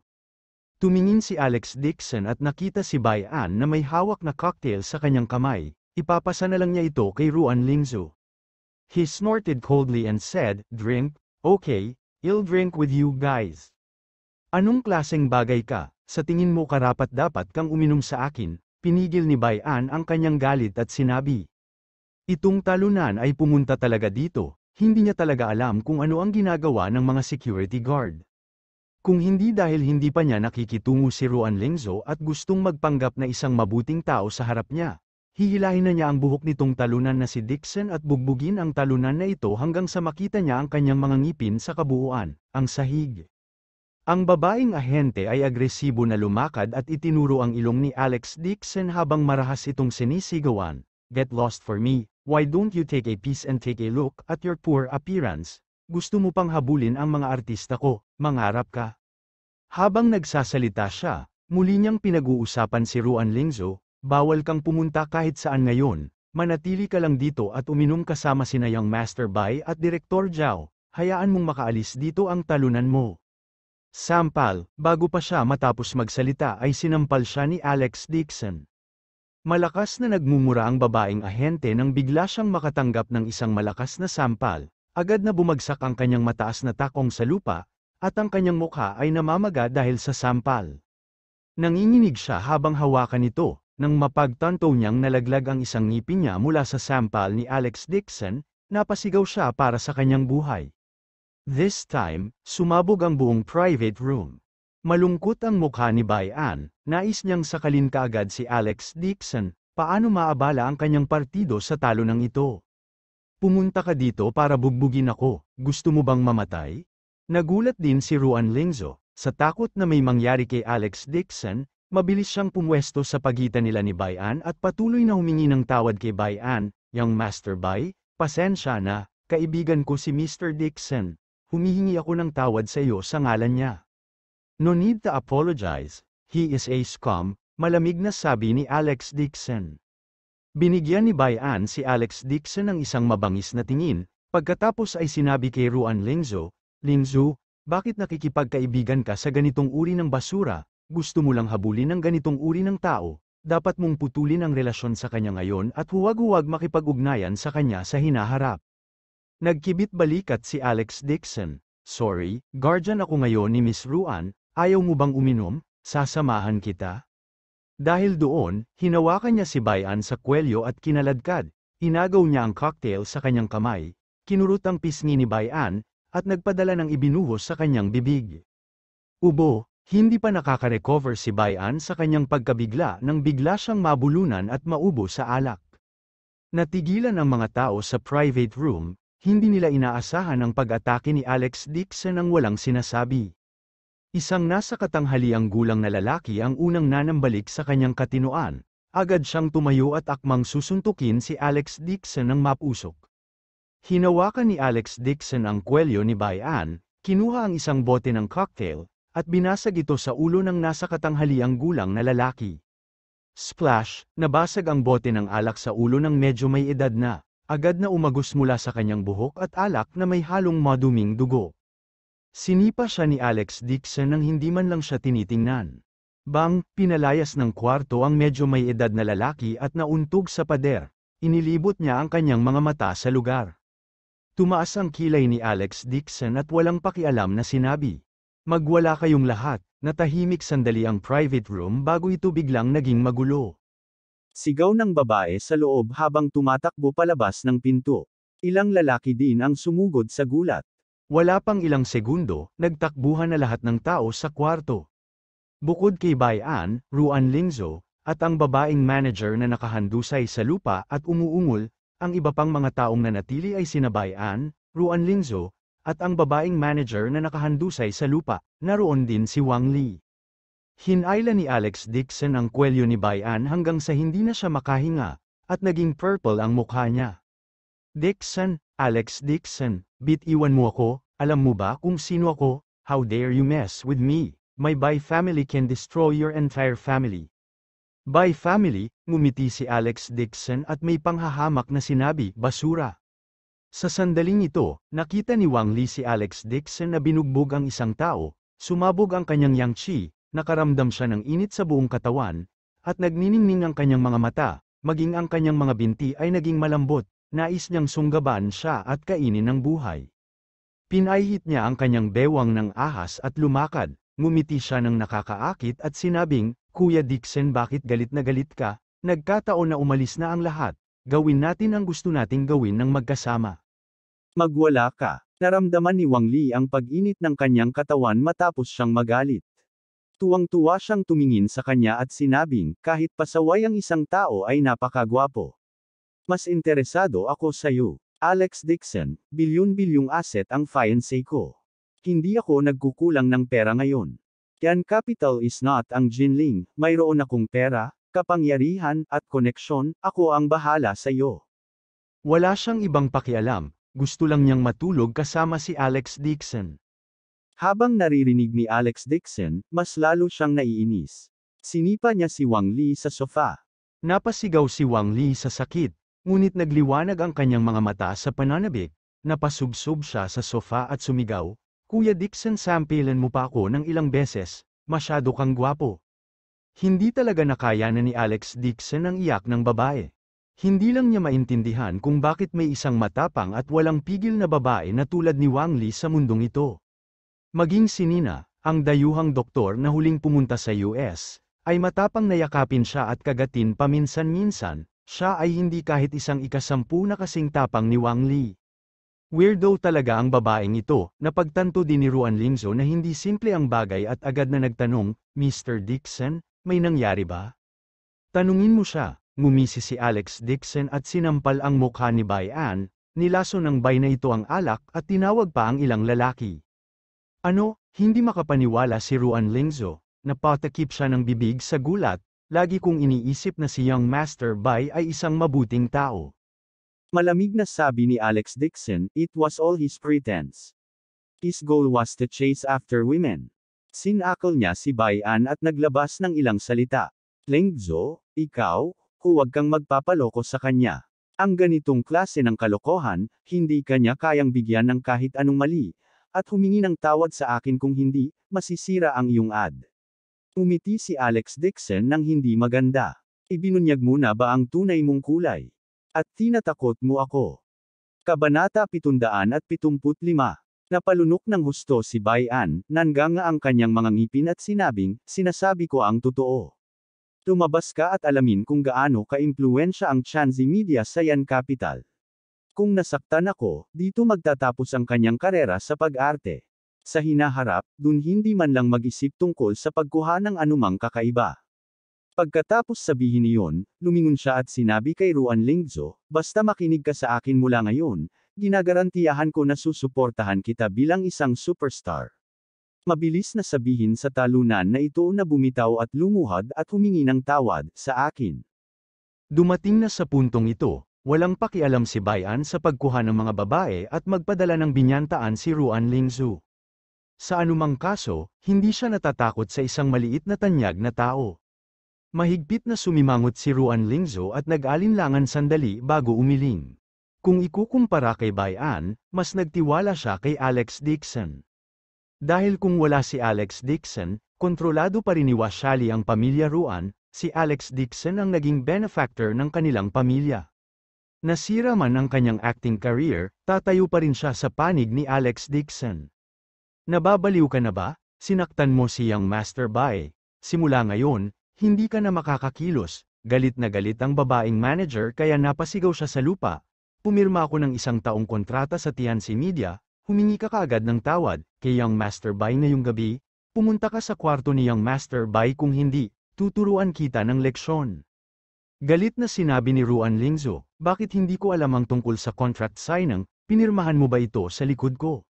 Tumingin si Alex Dixon at nakita si Bayan na may hawak na cocktail sa kanyang kamay. Ipapasa na lang niya ito kay Ruan Lingzo. He snorted coldly and said, drink, okay, I'll drink with you guys. Anong klaseng bagay ka? Sa tingin mo karapat-dapat kang uminom sa akin? Pinigil ni Bayan ang kanyang galit at sinabi. Itong talunan ay pumunta talaga dito. Hindi niya talaga alam kung ano ang ginagawa ng mga security guard. Kung hindi dahil hindi pa niya nakikitungo si Ruan Lingzo at gustong magpanggap na isang mabuting tao sa harap niya, hihilahin na niya ang buhok nitong talunan na si Dixon at bugbugin ang talunan na ito hanggang sa makita niya ang kanyang mga ngipin sa kabuuan, ang sahig. Ang babaeng ahente ay agresibo na lumakad at itinuro ang ilong ni Alex Dixon habang marahas itong sinisigawan, "Get lost for me. Why don't you take a piece and take a look at your poor appearance? Gusto mo pang habulin ang mga artista ko, mangarap ka." Habang nagsasalita siya, muli niyang pinag-uusapan si Ruan Lingzo, bawal kang pumunta kahit saan ngayon, manatili ka lang dito at uminom kasama sina Young Master Bai at Direktor Zhao, hayaan mong makaalis dito ang talunan mo. Sampal, bago pa siya matapos magsalita ay sinampal siya ni Alex Dixon. Malakas na nagmumura ang babaeng ahente nang bigla siyang makatanggap ng isang malakas na sampal, agad na bumagsak ang kanyang mataas na takong sa lupa, at ang kanyang mukha ay namamaga dahil sa sampal. Nanginginig siya habang hawakan ito, nang mapagtanto niyang nalaglag ang isang ngipin niya mula sa sampal ni Alex Dixon, napasigaw siya para sa kanyang buhay. This time, sumabog ang buong private room. Malungkot ang mukha ni Bayan, nais niyang sakalin kaagad si Alex Dixon, paano maabala ang kanyang partido sa talonang ito. Pumunta ka dito para bugbugin ako, gusto mo bang mamatay? Nagulat din si Ruan Lingzo, sa takot na may mangyari kay Alex Dixon, mabilis siyang pumwesto sa pagitan nila ni Bayan at patuloy na humingi ng tawad kay Bayan, Young Master Bai, pasensya na, kaibigan ko si Mr. Dixon, humihingi ako ng tawad sa iyo sa ngalan niya. No need to apologize, he is a scum, malamig na sabi ni Alex Dixon. Binigyan ni Bayan si Alex Dixon ng isang mabangis na tingin, pagkatapos ay sinabi kay Ruan Lingzo, Lingzo, bakit nakikipagkaibigan ka sa ganitong uri ng basura, gusto mo lang habulin ng ganitong uri ng tao, dapat mong putulin ang relasyon sa kanya ngayon at huwag-huwag makipag-ugnayan sa kanya sa hinaharap. Nagkibit balikat si Alex Dixon. Sorry, guardian ako ngayon ni Miss Ruan, ayaw mo bang uminom? Sasamahan kita. Dahil doon, hinawakan niya si Bayan sa kwelyo at kinaladkad. Inagaw niya ang cocktail sa kanyang kamay, kinurot ang pisngi ni Bayan, at nagpadala ng ibinuhos sa kanyang bibig. Ubo, hindi pa nakaka-recover si Bayan sa kanyang pagkabigla nang bigla siyang mabulunan at maubo sa alak. Natigilan ang mga tao sa private room, hindi nila inaasahan ang pag-atake ni Alex Dixon ng walang sinasabi. Isang nasa katanghaliang gulang na lalaki ang unang nanambalik sa kanyang katinoan, agad siyang tumayo at akmang susuntukin si Alex Dixon ng mapusok. Hinawakan ni Alex Dixon ang kwelyo ni Bayan, kinuha ang isang bote ng cocktail, at binasag ito sa ulo ng nasa katanghaliang gulang na lalaki. Splash, nabasag ang bote ng alak sa ulo ng medyo may edad na, agad na umagos mula sa kanyang buhok at alak na may halong maduming dugo. Sinipa siya ni Alex Dixon nang hindi man lang siya tinitingnan. Bang, pinalayas ng kwarto ang medyo may edad na lalaki at nauntog sa pader. Inilibot niya ang kanyang mga mata sa lugar. Tumaas ang kilay ni Alex Dixon at walang pakialam na sinabi, "Magwala kayong lahat." Natahimik sandali ang private room bago ito biglang naging magulo. Sigaw ng babae sa loob habang tumatakbo palabas ng pinto. Ilang lalaki din ang sumugod sa gulat. Wala pang ilang segundo, nagtakbuhan na lahat ng tao sa kwarto. Bukod kay Bayan, Ruan Lingzo, at ang babaeng manager na nakahandusay sa lupa at umuungol, ang iba pang mga taong nanatili ay sina Bayan, Ruan Lingzo, at ang babaeng manager na nakahandusay sa lupa, naroon din si Wang Li. Hinayla ni Alex Dixon ang kwelyo ni Bayan hanggang sa hindi na siya makahinga, at naging purple ang mukha niya. "Dixon, Alex Dixon, bitiwan mo ako, alam mo ba kung sino ako? How dare you mess with me? My Bai family can destroy your entire family." Bai family, ngumiti si Alex Dixon at may panghahamak na sinabi, "Basura." Sa sandaling ito, nakita ni Wang Li si Alex Dixon na binugbog ang isang tao, sumabog ang kanyang yang chi, nakaramdam siya ng init sa buong katawan, at nagniningning ang kanyang mga mata, maging ang kanyang mga binti ay naging malambot. Nais niyang sunggaban siya at kainin ng buhay. Pinaihit niya ang kanyang bewang ng ahas at lumakad, ngumiti siya ng nakakaakit at sinabing, "Kuya Dixon, bakit galit na galit ka? Nagkataon na umalis na ang lahat, gawin natin ang gusto nating gawin ng magkasama." Magwala ka. Naramdaman ni Wang Li ang pag-init ng kanyang katawan matapos siyang magalit. Tuwang-tuwa siyang tumingin sa kanya at sinabing, "Kahit pasaway ang isang tao ay napakagwapo. Mas interesado ako sa iyo. Alex Dixon, bilyon-bilyong asset ang fiancé ko. Hindi ako nagkukulang ng pera ngayon. Yan capital is not ang Jinling, mayroon akong pera, kapangyarihan, at koneksyon, ako ang bahala sa iyo." Wala siyang ibang pakialam, gusto lang niyang matulog kasama si Alex Dixon. Habang naririnig ni Alex Dixon, mas lalo siyang naiinis. Sinipa niya si Wang Li sa sofa. Napasigaw si Wang Li sa sakit, ngunit nagliwanag ang kanyang mga mata sa pananabik, napasubsob siya sa sofa at sumigaw, "Kuya Dixon, sampilan mo pa ako ng ilang beses, masyado kang gwapo." Hindi talaga nakayanan ni Alex Dixon ang iyak ng babae. Hindi lang niya maintindihan kung bakit may isang matapang at walang pigil na babae na tulad ni Wang Li sa mundong ito. Maging si Nina, ang dayuhang doktor na huling pumunta sa US, ay matapang na yakapin siya at kagatin paminsan-minsan, siya ay hindi kahit isang ikasampu na kasing tapang ni Wang Li. Weirdo talaga ang babaeng ito, napagtanto din ni Ruan Lingzo na hindi simple ang bagay at agad na nagtanong, "Mr. Dixon, may nangyari ba?" "Tanungin mo siya." Ngumisi si Alex Dixon at sinampal ang mukha ni Bayan, nilaso ng bay na ito ang alak at tinawag pa ang ilang lalaki. "Ano?" Hindi makapaniwala si Ruan Lingzo, napatakip siya ng bibig sa gulat, lagi kong iniisip na si Young Master Bai ay isang mabuting tao. Malamig na sabi ni Alex Dixon, "It was all his pretense. His goal was to chase after women." Sinakal niya si Bayan at naglabas ng ilang salita. "Lingzo, ikaw, huwag kang magpapaloko sa kanya. Ang ganitong klase ng kalokohan, hindi kanya kayang bigyan ng kahit anong mali, at humingi ng tawad sa akin kung hindi, masisira ang iyong ad." Umiti si Alex Dixon nang hindi maganda. "Ibinunyag mo na ba ang tunay mong kulay? At tinatakot mo ako?" Kabanata 775. Napalunok ng husto si Bayan, nanganga ang kanyang mga ngipin at sinabing, sinasabi ko ang totoo. Lumabas ka at alamin kung gaano ka-impluwensya ang Chanzi Media sa Yan Capital. Kung nasaktan ako, dito magtatapos ang kanyang karera sa pag-arte. Sa hinaharap, dun hindi man lang mag-isip tungkol sa pagkuha ng anumang kakaiba. Pagkatapos sabihin niyon, lumingon siya at sinabi kay Ruan Lingzo, basta makinig ka sa akin mula ngayon, ginagarantiyahan ko na susuportahan kita bilang isang superstar. Mabilis na sabihin sa talunan na ito na bumitaw at lumuhad at humingi ng tawad sa akin. Dumating na sa puntong ito, walang pakialam si Bayan sa pagkuha ng mga babae at magpadala ng binyantaan si Ruan Lingzo. Sa anumang kaso, hindi siya natatakot sa isang maliit na tanyag na tao. Mahigpit na sumimangot si Ruan Lingzo at nag-alinlangan sandali bago umiling. Kung ikukumpara kay Bayan, mas nagtiwala siya kay Alex Dixon. Dahil kung wala si Alex Dixon, kontrolado pa rin ni Washali ang pamilya Ruan, si Alex Dixon ang naging benefactor ng kanilang pamilya. Nasira man ang kanyang acting career, tatayo pa rin siya sa panig ni Alex Dixon. Nababaliw ka na ba? Sinaktan mo si Young Master Bai. Simula ngayon, hindi ka na makakakilos. Galit na galit ang babaeng manager kaya napasigaw siya sa lupa. Pumirma ako ng 1 taong kontrata sa TNC Media, humingi ka kaagad ng tawad kay Young Master Bai ngayong gabi. Pumunta ka sa kwarto ni Young Master Bai kung hindi, tuturuan kita ng leksyon. Galit na sinabi ni Ruan Lingzo, bakit hindi ko alam ang tungkol sa contract signing, pinirmahan mo ba ito sa likod ko?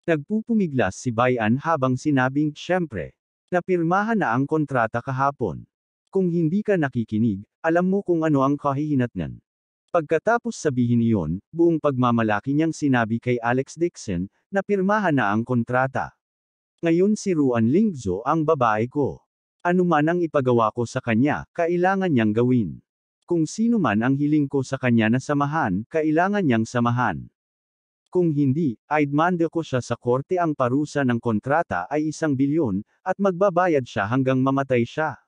Nagpupumiglas si Bayan habang sinabing, syempre, napirmahan na ang kontrata kahapon. Kung hindi ka nakikinig, alam mo kung ano ang kahihinatnan. Pagkatapos sabihin niyon, buong pagmamalaki niyang sinabi kay Alex Dixon, na pirmahan na ang kontrata. Ngayon si Ruan Lingzo ang babae ko. Ano man ang ipagawa ko sa kanya, kailangan niyang gawin. Kung sino man ang hiling ko sa kanya na samahan, kailangan niyang samahan. Kung hindi, I'd manda ko siya sa korte ang parusa ng kontrata ay 1 bilyon, at magbabayad siya hanggang mamatay siya.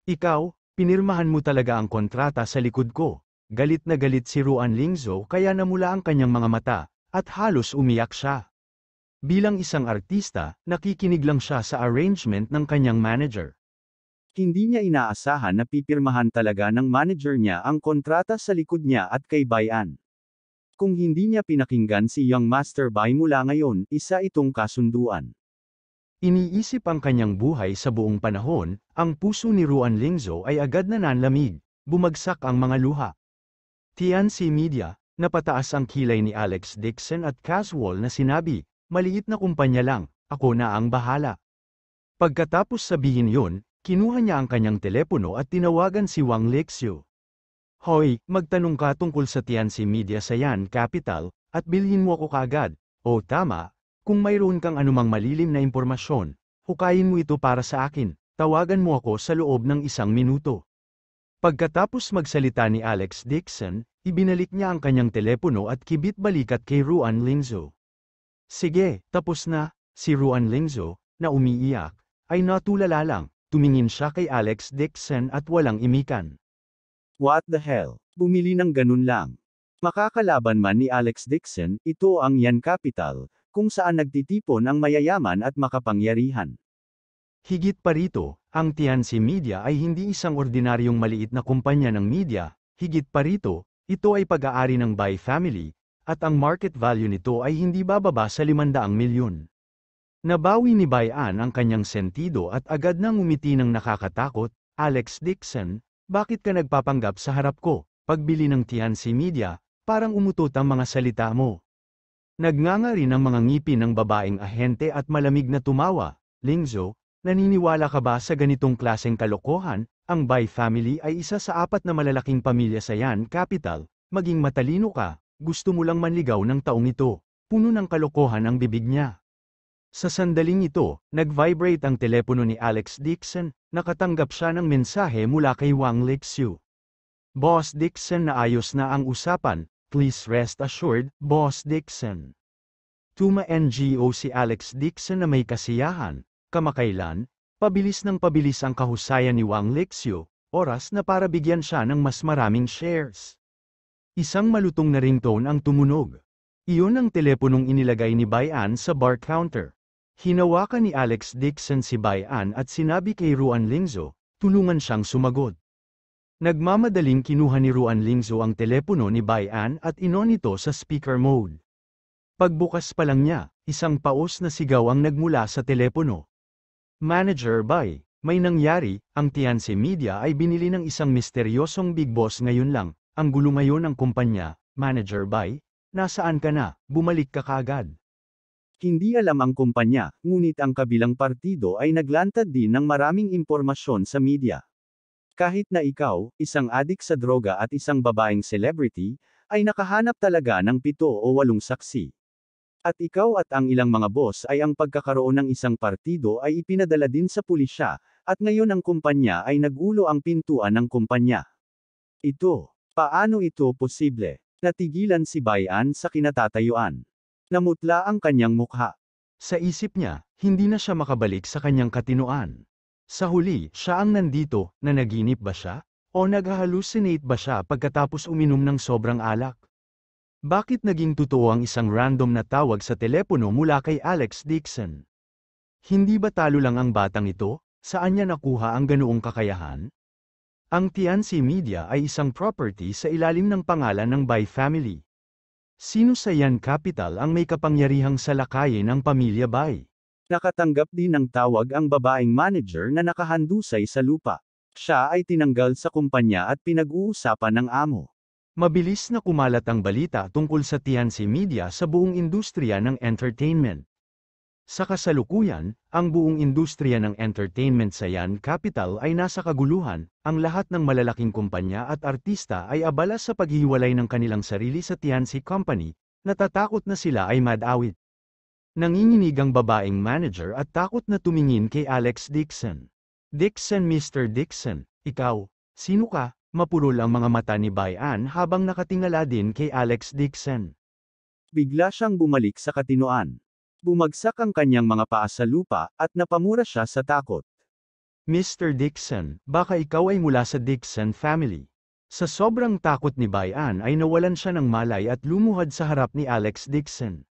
Ikaw, pinirmahan mo talaga ang kontrata sa likod ko. Galit na galit si Ruan Lingzo kaya namula ang kanyang mga mata, at halos umiyak siya. Bilang isang artista, nakikinig lang siya sa arrangement ng kanyang manager. Hindi niya inaasahan na pipirmahan talaga ng manager niya ang kontrata sa likod niya at kay Bayan. Kung hindi niya pinakinggan si Young Master Bai mula ngayon, isa itong kasunduan. Iniisip ang kanyang buhay sa buong panahon, ang puso ni Ruan Lingzo ay agad na nanlamig, bumagsak ang mga luha. TNC Media, napataas ang kilay ni Alex Dixon at casual na sinabi, maliit na kumpanya lang, ako na ang bahala. Pagkatapos sabihin yun, kinuha niya ang kanyang telepono at tinawagan si Wang Lexio. Hoy, magtanong ka tungkol sa TNC Media sa Yan Capital, at bilhin mo ako kaagad. O tama, kung mayroon kang anumang malilim na impormasyon, hukayin mo ito para sa akin, tawagan mo ako sa loob ng 1 minuto. Pagkatapos magsalita ni Alex Dixon, ibinalik niya ang kanyang telepono at kibit-balikat kay Ruan Lingzo. Sige, tapos na, si Ruan Lingzo, na umiiyak, ay natulala lang, tumingin siya kay Alex Dixon at walang imikan. What the hell? Bumili ng ganun lang. Makakalaban man ni Alex Dixon, ito ang Yan Capital, kung saan nagtitipon ang mayayaman at makapangyarihan. Higit pa rito, ang TNC Media ay hindi isang ordinaryong maliit na kumpanya ng media, higit pa rito, ito ay pag-aari ng Bai family, at ang market value nito ay hindi bababa sa 500 milyon. Nabawi ni Bayan ang kanyang sentido at agad nang umiti ng nakakatakot, Alex Dixon, bakit ka nagpapanggap sa harap ko, pagbili ng TNC Media, parang umutot ang mga salita mo. Nagnganga rin ang mga ngipin ng babaeng ahente at malamig na tumawa, Lingzo, naniniwala ka ba sa ganitong klaseng kalokohan? Ang Bai family ay isa sa 4 na malalaking pamilya sa Yan Capital, maging matalino ka, gusto mo lang manligaw ng taong ito, puno ng kalokohan ang bibig niya. Sa sandaling ito, nag-vibrate ang telepono ni Alex Dixon, nakatanggap siya ng mensahe mula kay Wang Lexio. Boss Dixon, naayos na ang usapan, please rest assured, Boss Dixon. Tuma NGO si Alex Dixon na may kasiyahan. Kamakailan, pabilis ng pabilis ang kahusayan ni Wang Lexio, oras na para bigyan siya ng mas maraming shares. Isang malutong na ringtone ang tumunog. Iyon ang teleponong inilagay ni Bayan sa bar counter. Hinawakan ni Alex Dixon si Bayan at sinabi kay Ruan Lingzo, tulungan siyang sumagot. Nagmamadaling kinuha ni Ruan Lingzo ang telepono ni Bayan at inon ito sa speaker mode. Pagbukas pa lang niya, isang paos na sigaw ang nagmula sa telepono. Manager Bay, may nangyari, ang Tiansi Media ay binili ng isang misteryosong big boss ngayon lang, ang gulo ngayon ng kumpanya, Manager Bay, nasaan ka na, bumalik ka kaagad. Hindi alam ang kumpanya, ngunit ang kabilang partido ay naglantad din ng maraming impormasyon sa media. Kahit na ikaw, isang adik sa droga at isang babaeng celebrity, ay nakahanap talaga ng 7 o 8 saksi. At ikaw at ang ilang mga boss ay ang pagkakaroon ng isang partido ay ipinadala din sa pulisya, at ngayon ang kumpanya ay nagulo ang pintuan ng kumpanya. Paano ito posible? Natigilan si Bayan sa kinatatayuan. Namutla ang kanyang mukha. Sa isip niya, hindi na siya makabalik sa kanyang katinoan. Sa huli, siya ang nandito, nanaginip ba siya? O nag-hallucinate ba siya pagkatapos uminom ng sobrang alak? Bakit naging totoo ang isang random na tawag sa telepono mula kay Alex Dixon? Hindi ba talo lang ang batang ito? Saan niya nakuha ang ganoong kakayahan? Ang Tiansi Media ay isang property sa ilalim ng pangalan ng Bai family. Sino sa Yan Capital ang may kapangyarihang salakayin ng pamilya Bai? Nakatanggap din ng tawag ang babaeng manager na nakahandusay sa lupa. Siya ay tinanggal sa kumpanya at pinag-uusapan ng amo. Mabilis na kumalat ang balita tungkol sa Tiansi Media sa buong industriya ng entertainment. Sa kasalukuyan, ang buong industriya ng entertainment sa Yan Capital ay nasa kaguluhan, ang lahat ng malalaking kumpanya at artista ay abala sa paghihiwalay ng kanilang sarili sa Tiansi Company, natatakot na sila ay mad-awit. Nanginginig ang babaeng manager at takot na tumingin kay Alex Dixon. Dixon, Mr. Dixon, ikaw, sino ka? Mapurol ang mga mata ni Bayan habang nakatingala din kay Alex Dixon. Bigla siyang bumalik sa katinoan. Bumagsak ang kanyang mga paa sa lupa, at napamura siya sa takot. Mr. Dixon, baka ikaw ay mula sa Dixon family. Sa sobrang takot ni Bayan ay nawalan siya ng malay at lumuhad sa harap ni Alex Dixon.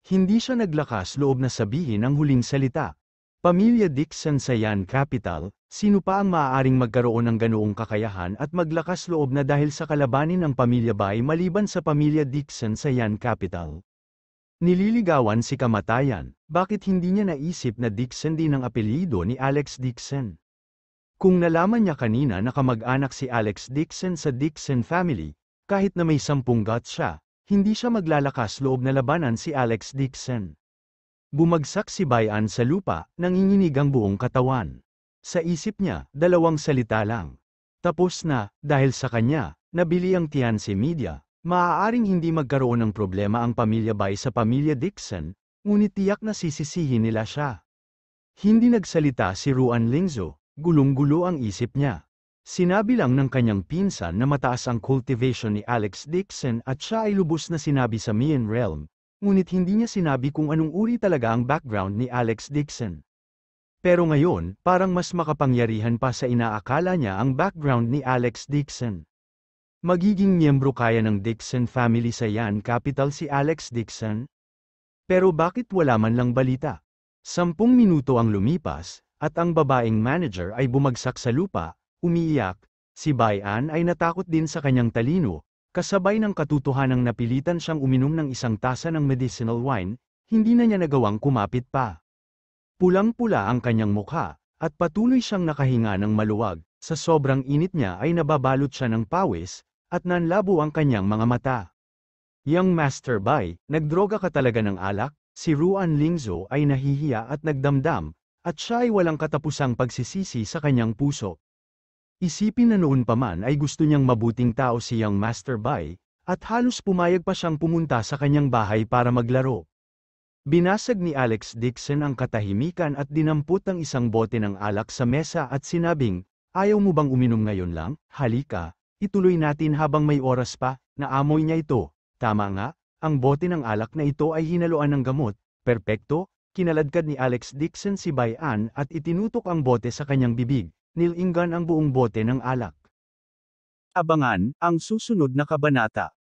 Hindi siya naglakas loob na sabihin ang huling salita. Pamilya Dixon sa Yan Capital, sino pa ang maaaring magkaroon ng ganoong kakayahan at maglakas loob na dahil sa kalabanin ng pamilya Bai maliban sa pamilya Dixon sa Yan Capital? Nililigawan si kamatayan, bakit hindi niya naisip na Dixon din ang apelyido ni Alex Dixon? Kung nalaman niya kanina na kamag-anak si Alex Dixon sa Dixon family, kahit na may 10 guts siya, hindi siya maglalakas loob na labanan si Alex Dixon. Bumagsak si Bayan sa lupa, nanginginig ang buong katawan. Sa isip niya, 2 salita lang. Tapos na, dahil sa kanya, nabili ang Tiansi Media. Maaaring hindi magkaroon ng problema ang pamilya Bai sa pamilya Dixon, ngunit tiyak na sisisihin nila siya. Hindi nagsalita si Ruan Lingzo, gulong-gulo ang isip niya. Sinabi lang ng kanyang pinsan na mataas ang cultivation ni Alex Dixon at siya ay lubos na sinabi sa Mian Realm. Ngunit hindi niya sinabi kung anong uri talaga ang background ni Alex Dixon. Pero ngayon, parang mas makapangyarihan pa sa inaakala niya ang background ni Alex Dixon. Magiging miyembro kaya ng Dixon family sa Yan Capital si Alex Dixon? Pero bakit wala man lang balita? 10 minuto ang lumipas, at ang babaeng manager ay bumagsak sa lupa, umiiyak. Si Bayan ay natakot din sa kanyang talino. Kasabay ng katotohanang napilitan siyang uminom ng 1 tasa ng medicinal wine, hindi na niya nagawang kumapit pa. Pulang-pula ang kanyang mukha, at patuloy siyang nakahinga ng maluwag, sa sobrang init niya ay nababalot siya ng pawis, at nanlabo ang kanyang mga mata. Young Master Bai, nagdroga ka talaga ng alak? Si Ruan Lingzo ay nahihiya at nagdamdam, at siya ay walang katapusang pagsisisi sa kanyang puso. Isipin na noon pa man ay gusto niyang mabuting tao si Young Master Bai, at halos pumayag pa siyang pumunta sa kanyang bahay para maglaro. Binasag ni Alex Dixon ang katahimikan at dinampot ang 1 bote ng alak sa mesa at sinabing, ayaw mo bang uminom ngayon lang? Halika, ituloy natin habang may oras pa. Naamoy niya ito. Tama nga, ang bote ng alak na ito ay hinaluan ng gamot. Perpekto, kinaladkad ni Alex Dixon si Bayan at itinutok ang bote sa kanyang bibig. Nilinggan ang buong bote ng alak. Abangan ang susunod na kabanata.